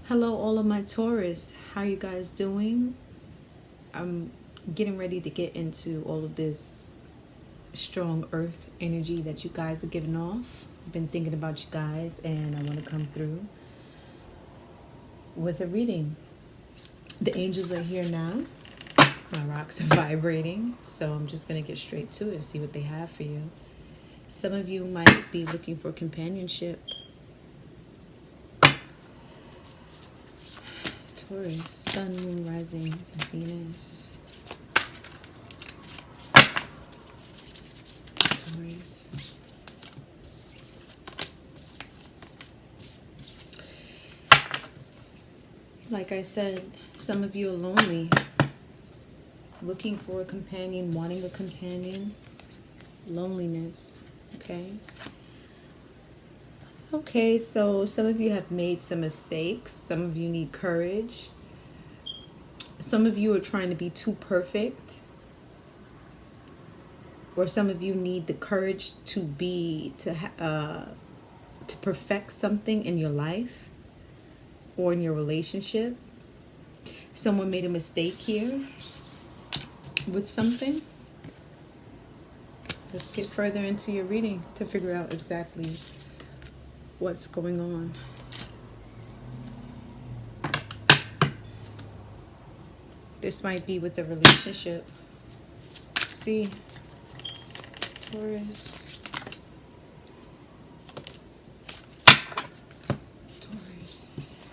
Hello, all of my Taurus. How you guys doing? I'm getting ready to get into all of this strong earth energy that you guys are giving off. I've been thinking about you guys and I want to come through with a reading. The angels are here now. My rocks are vibrating, so I'm just going to get straight to it and see what they have for you. Some of you might be looking for companionship. Taurus, Sun, Moon, Rising, and Venus. Taurus. Like I said, some of you are lonely, looking for a companion, wanting a companion. Loneliness, okay? Okay, so some of you have made some mistakes. Some of you need courage. Some of you are trying to be too perfect. Or some of you need the courage to perfect something in your life or in your relationship. Someone made a mistake here with something. Let's get further into your reading to figure out exactly what's going on. This might be with a relationship. See, Taurus. Taurus.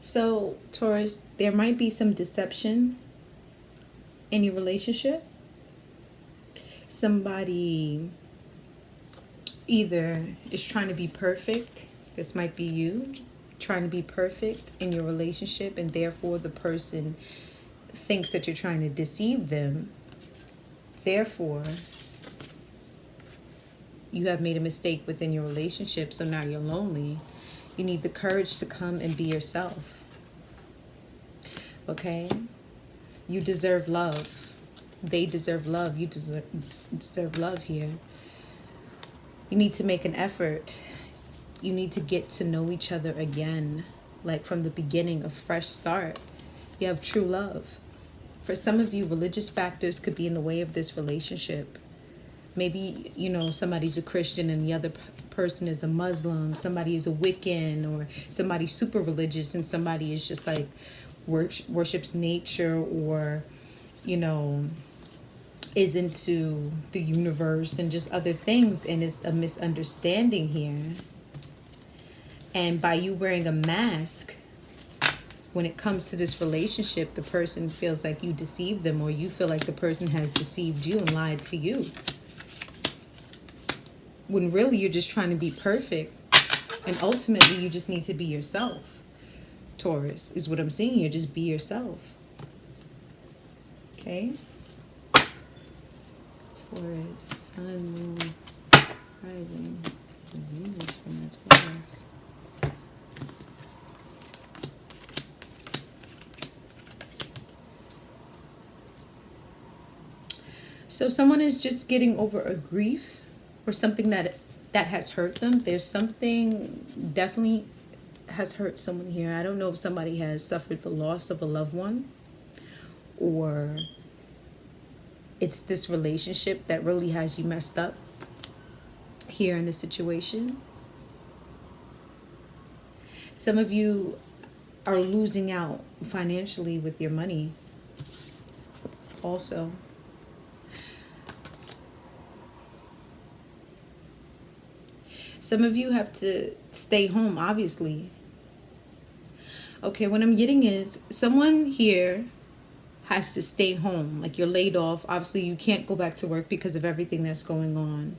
So, Taurus, there might be some deception in your relationship. Somebody either is trying to be perfect. This might be you trying to be perfect in your relationship, and therefore the person thinks that you're trying to deceive them. Therefore, you have made a mistake within your relationship, so now you're lonely. You need the courage to come and be yourself. Okay? You deserve love. They deserve love. You deserve love here. You need to make an effort. You need to get to know each other again, like from the beginning, a fresh start. You have true love. For some of you, religious factors could be in the way of this relationship. Maybe, somebody's a Christian and the other person is a Muslim. Somebody is a Wiccan, or somebody's super religious and somebody is just like worships nature, or, is into the universe and just other things, and it's a misunderstanding here. And by you wearing a mask, when it comes to this relationship, the person feels like you deceived them, or you feel like the person has deceived you and lied to you. When really you're just trying to be perfect, and ultimately you just need to be yourself. Taurus, is what I'm seeing here. Just be yourself. Okay? Taurus, Sun, Moon, Rising, and Venus from the Taurus. So someone is just getting over a grief or something that has hurt them. There's something definitely has hurt someone here. I don't know if somebody has suffered the loss of a loved one, or it's this relationship that really has you messed up here in this situation. Some of you are losing out financially with your money also. Some of you have to stay home, obviously. Okay, what I'm getting is someone here has to stay home. Like, you're laid off. Obviously, you can't go back to work because of everything that's going on.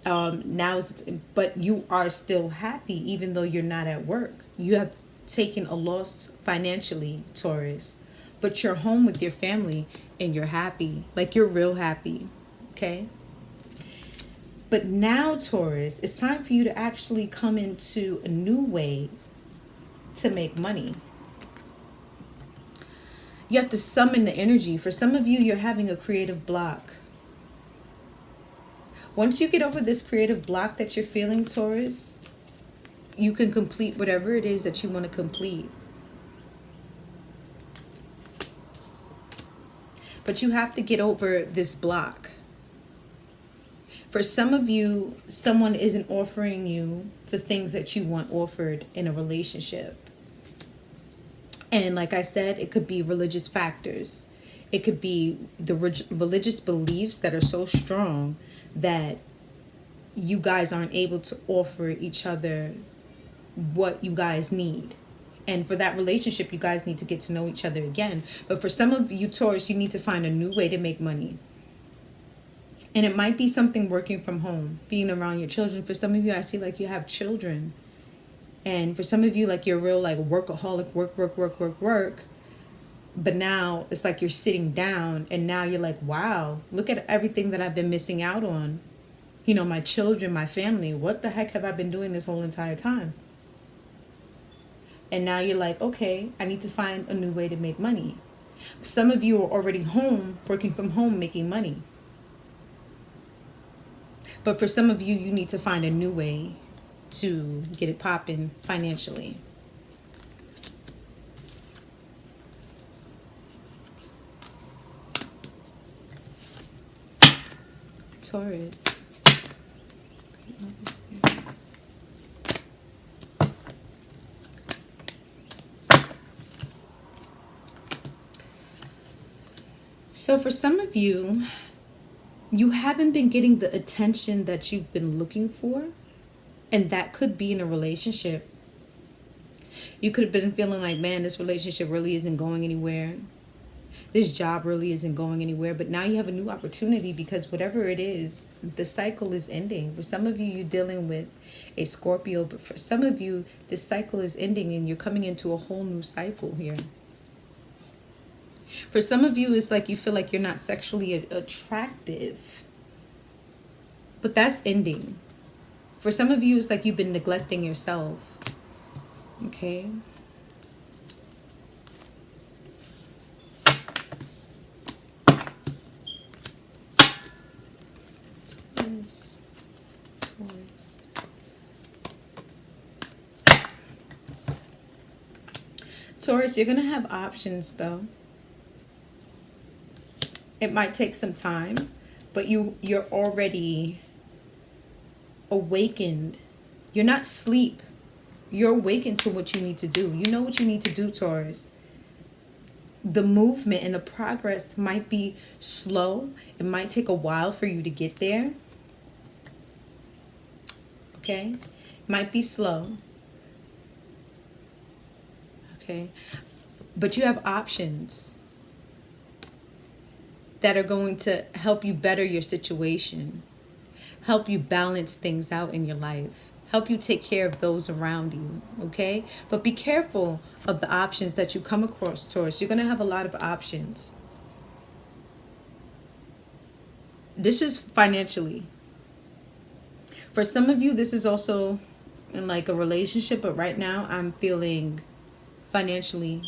But you are still happy even though you're not at work. You have taken a loss financially, Taurus, but you're home with your family and you're happy. Like, you're real happy. Okay? But now, Taurus, it's time for you to actually come into a new way to make money. You have to summon the energy. For some of you, you're having a creative block. Once you get over this creative block that you're feeling, Taurus, you can complete whatever it is that you want to complete. But you have to get over this block. For some of you, someone isn't offering you the things that you want offered in a relationship. And like I said, it could be religious factors. It could be the religious beliefs that are so strong that you guys aren't able to offer each other what you guys need. And for that relationship, you guys need to get to know each other again. But for some of you, Taurus, you need to find a new way to make money. And it might be something working from home, being around your children. For some of you, I see like you have children. And for some of you, like you're real like workaholic, work. But now it's like you're sitting down and now you're like, wow, look at everything that I've been missing out on. You know, my children, my family, what the heck have I been doing this whole entire time? And now you're like, okay, I need to find a new way to make money. Some of you are already home, working from home, making money. But for some of you, you need to find a new way to get it popping financially. Taurus. So for some of you, you haven't been getting the attention that you've been looking for. And that could be in a relationship. You could have been feeling like, man, this relationship really isn't going anywhere. This job really isn't going anywhere. But now you have a new opportunity because whatever it is, the cycle is ending. For some of you, you're dealing with a Scorpio. But for some of you, this cycle is ending and you're coming into a whole new cycle here. For some of you, it's like you feel like you're not sexually attractive. But that's ending. For some of you, it's like you've been neglecting yourself. Okay. Taurus. Taurus, you're going to have options though. It might take some time, but you're already awakened. You're not asleep. You're awakened to what you need to do. You know what you need to do, Taurus. The movement and the progress might be slow. It might take a while for you to get there. Okay? Might be slow. Okay? But you have options that are going to help you better your situation, help you balance things out in your life, help you take care of those around you, okay? But be careful of the options that you come across, Taurus. You're going to have a lot of options. This is financially. For some of you, this is also in like a relationship, but right now I'm feeling financially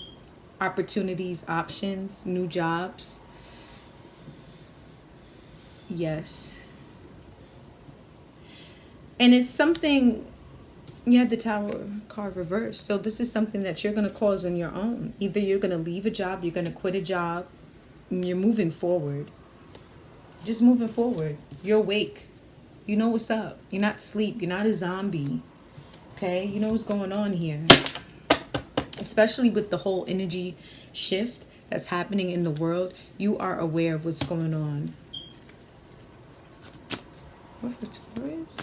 opportunities, options, new jobs. Yes. And it's something, you had the Tower card reversed. So this is something that you're going to cause on your own. Either you're going to leave a job, you're going to quit a job, and you're moving forward. Just moving forward. You're awake. You know what's up. You're not asleep. You're not a zombie. Okay? You know what's going on here. Especially with the whole energy shift that's happening in the world. You are aware of what's going on. What for Taurus?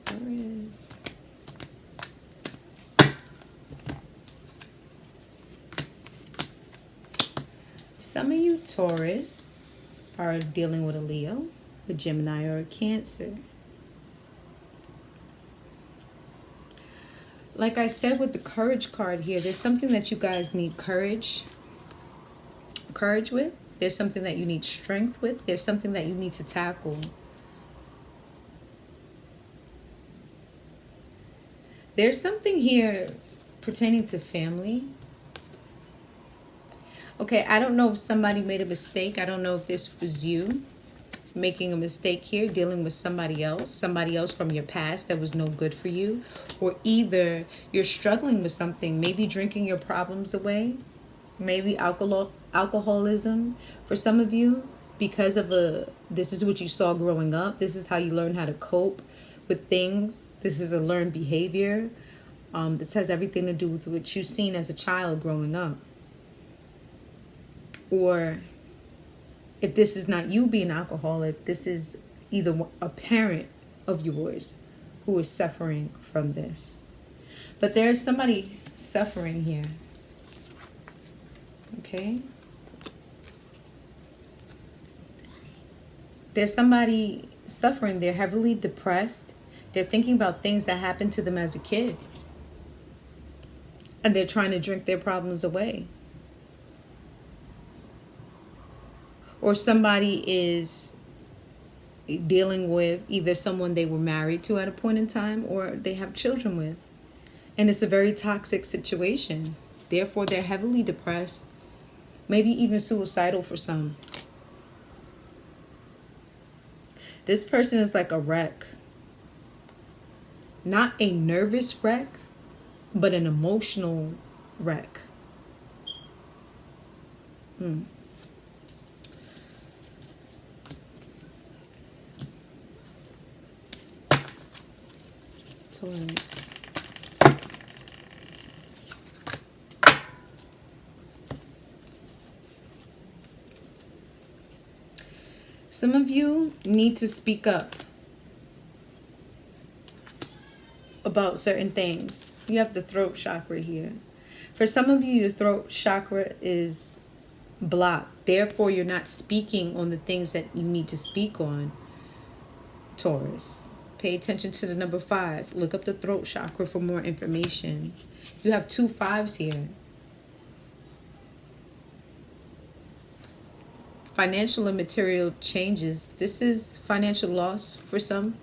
Taurus. Some of you Taurus are dealing with a Leo, a Gemini, or a Cancer. Like I said with the courage card here, there's something that you guys need courage with. There's something that you need strength with. There's something that you need to tackle. There's something here pertaining to family. Okay, I don't know if somebody made a mistake. I don't know if this was you making a mistake here, dealing with somebody else from your past that was no good for you. Or either you're struggling with something, maybe drinking your problems away, maybe alcoholism for some of you, because of this is what you saw growing up. This is how you learn how to cope with things. This is a learned behavior. This has everything to do with what you've seen as a child growing up. Or if this is not you being alcoholic, this is either a parent of yours who is suffering from this. But there's somebody suffering here. Okay? There's somebody suffering. They're heavily depressed. They're thinking about things that happened to them as a kid. And they're trying to drink their problems away. Or somebody is dealing with either someone they were married to at a point in time or they have children with. And it's a very toxic situation. Therefore, they're heavily depressed, maybe even suicidal for some. This person is like a wreck. Not a nervous wreck, but an emotional wreck. Taurus. Some of you need to speak up about certain things. You have the throat chakra here. For some of you, your throat chakra is blocked. Therefore, you're not speaking on the things that you need to speak on, Taurus. Pay attention to the number 5. Look up the throat chakra for more information. You have 2 5s here. Financial and material changes. This is financial loss for some.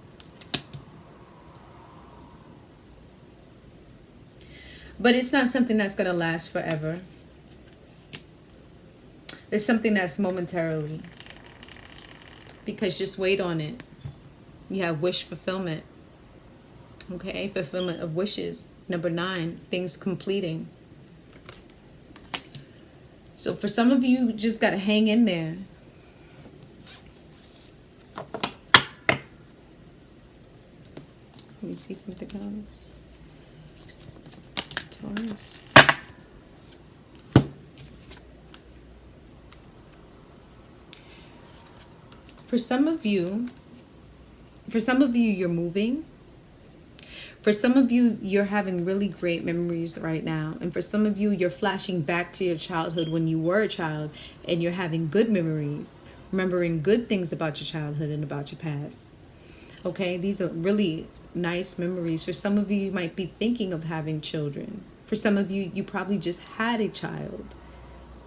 But it's not something that's going to last forever. It's something that's momentarily. Because just wait on it. You have wish fulfillment. Okay, fulfillment of wishes. Number 9, things completing. So for some of you, just got to hang in there. Let me see something else. Taurus. For some of you, you're moving. For some of you, you're having really great memories right now. And for some of you, you're flashing back to your childhood when you were a child and you're having good memories, remembering good things about your childhood and about your past. Okay, these are really nice memories. For some of you, you might be thinking of having children. For some of you, you probably just had a child.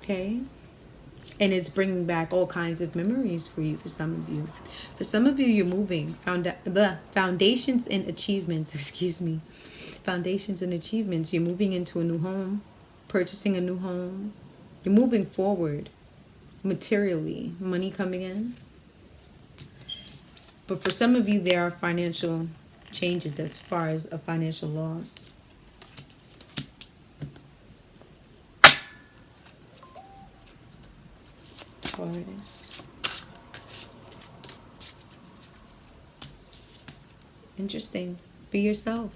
Okay? And it's bringing back all kinds of memories for you, for some of you. For some of you, you're moving. The foundations and achievements, Foundations and achievements. You're moving into a new home, purchasing a new home. You're moving forward materially. Money coming in. But for some of you, there are financial changes as far as a financial loss. Taurus. Interesting. Be yourself.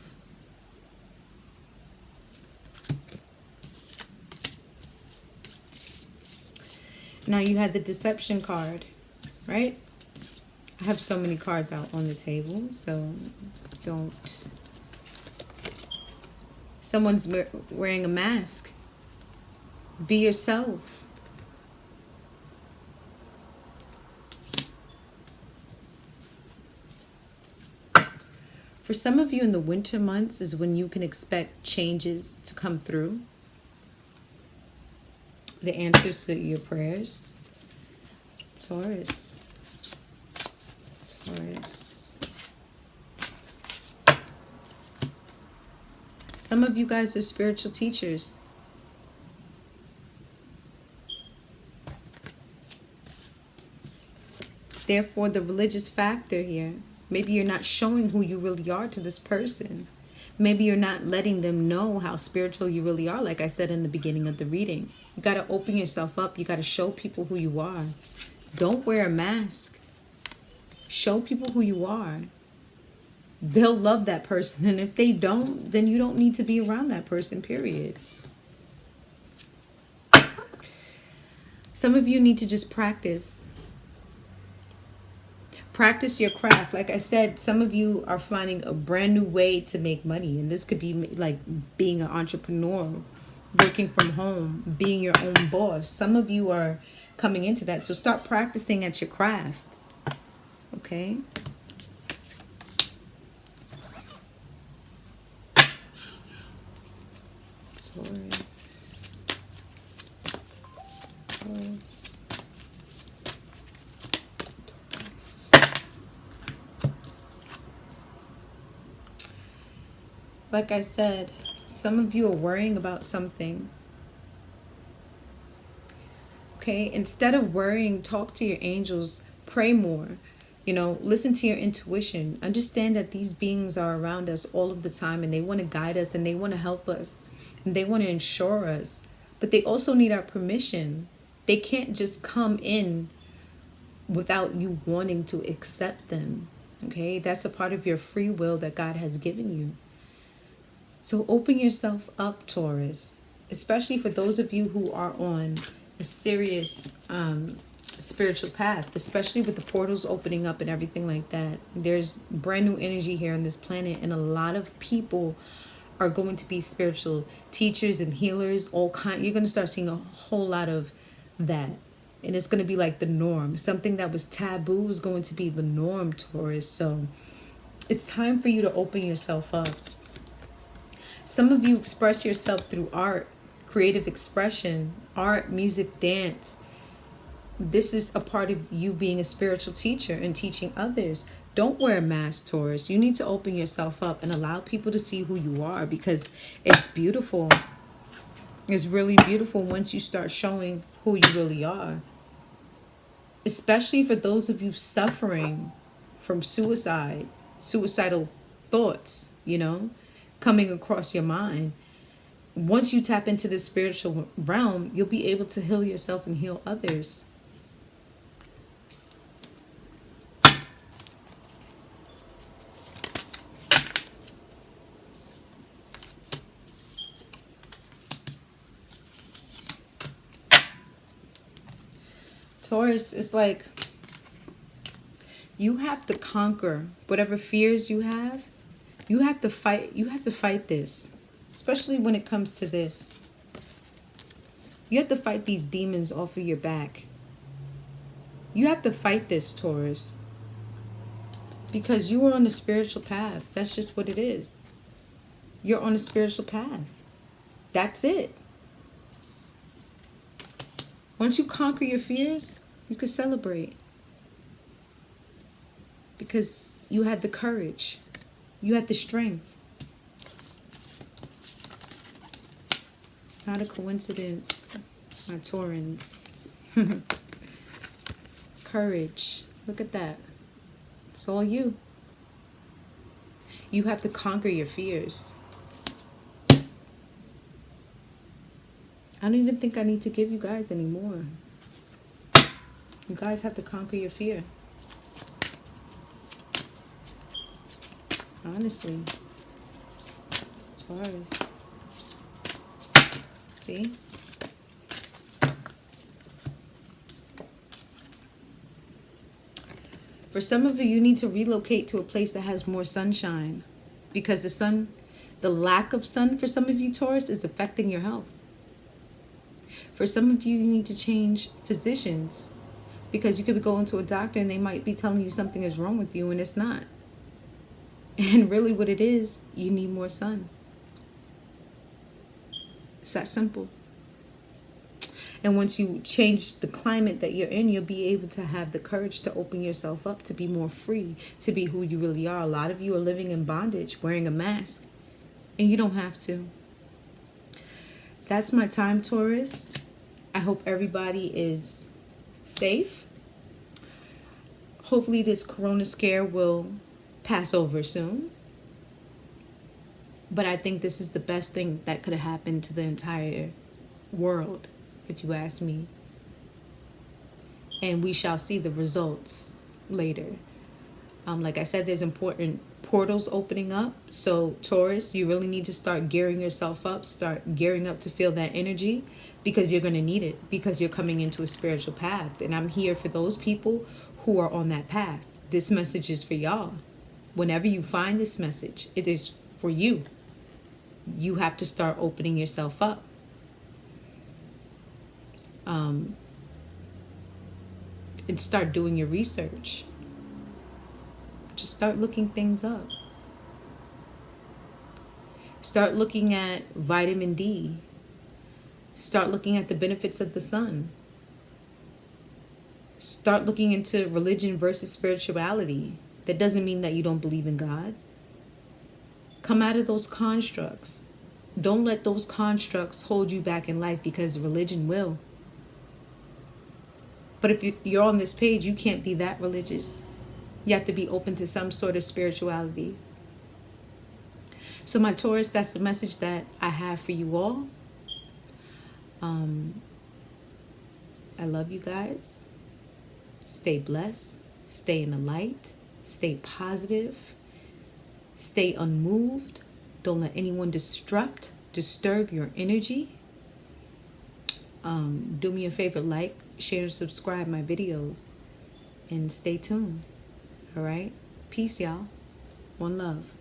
Now you had the deception card, right? I have so many cards out on the table, so don't. Someone's wearing a mask. Be yourself. For some of you, in the winter months is when you can expect changes to come through. The answers to your prayers. Taurus. Taurus. Some of you guys are spiritual teachers. Therefore, the religious factor here. Maybe you're not showing who you really are to this person. Maybe you're not letting them know how spiritual you really are, like I said in the beginning of the reading. You got to open yourself up. You got to show people who you are. Don't wear a mask. Show people who you are. They'll love that person. And if they don't, then you don't need to be around that person, period. Some of you need to just practice. Practice your craft. Like I said, some of you are finding a brand new way to make money. And this could be like being an entrepreneur, working from home, being your own boss. Some of you are coming into that. So start practicing at your craft. Okay? Sorry. Like I said, some of you are worrying about something. Okay, instead of worrying, talk to your angels, pray more. You know, listen to your intuition. Understand that these beings are around us all of the time, and they want to guide us, and they want to help us, and they want to ensure us. But they also need our permission. They can't just come in without you wanting to accept them. Okay, that's a part of your free will that God has given you. So open yourself up, Taurus, especially for those of you who are on a serious spiritual path, especially with the portals opening up and everything like that. There's brand new energy here on this planet, and a lot of people are going to be spiritual teachers and healers. You're going to start seeing a whole lot of that. And it's going to be like the norm. Something that was taboo is going to be the norm, Taurus. So it's time for you to open yourself up. Some of you express yourself through art, creative expression, art, music, dance. This is a part of you being a spiritual teacher and teaching others. Don't wear a mask, Taurus. You need to open yourself up and allow people to see who you are, because it's beautiful. It's really beautiful once you start showing who you really are. Especially for those of you suffering from suicidal thoughts, you know, coming across your mind. Once you tap into the spiritual realm, you'll be able to heal yourself and heal others. Taurus, it's like you have to conquer whatever fears you have. You have to fight this, especially when it comes to this. You have to fight these demons off of your back. You have to fight this, Taurus, because you are on a spiritual path. That's just what it is. You're on a spiritual path. That's it. Once you conquer your fears, you can celebrate, because you had the courage. You had the strength. It's not a coincidence, my Taurans. Courage. Look at that. It's all you. You have to conquer your fears. I don't even think I need to give you guys any more. You guys have to conquer your fear. Honestly. Taurus. See? For some of you, you need to relocate to a place that has more sunshine, because the lack of sun for some of you, Taurus, is affecting your health. For some of you, you need to change physicians, because you could be going to a doctor and they might be telling you something is wrong with you and it's not. And really what it is, you need more sun. It's that simple. And once you change the climate that you're in, you'll be able to have the courage to open yourself up, to be more free, to be who you really are. A lot of you are living in bondage, wearing a mask, and you don't have to. That's my time, Taurus. I hope everybody is safe. Hopefully this corona scare will pass over soon. But I think this is the best thing that could have happened to the entire world, if you ask me. And we shall see the results later. Like I said, there's important portals opening up. So Taurus, you really need to start gearing yourself up. Start gearing up to feel that energy, because you're going to need it, because you're coming into a spiritual path. And I'm here for those people who are on that path. This message is for y'all. Whenever you find this message, it is for you. You have to start opening yourself up. And start doing your research. Just start looking things up. Start looking at vitamin D. Start looking at the benefits of the sun. Start looking into religion versus spirituality. That doesn't mean that you don't believe in God. Come out of those constructs. Don't let those constructs hold you back in life, because religion will. But if you're on this page, you can't be that religious. You have to be open to some sort of spirituality. So my Taurus, that's the message that I have for you all. I love you guys. Stay blessed. Stay in the light. Stay positive. Stay unmoved. Don't let anyone disturb your energy. Do me a favor, like, share, and subscribe my video. And stay tuned. All right? Peace, y'all. One love.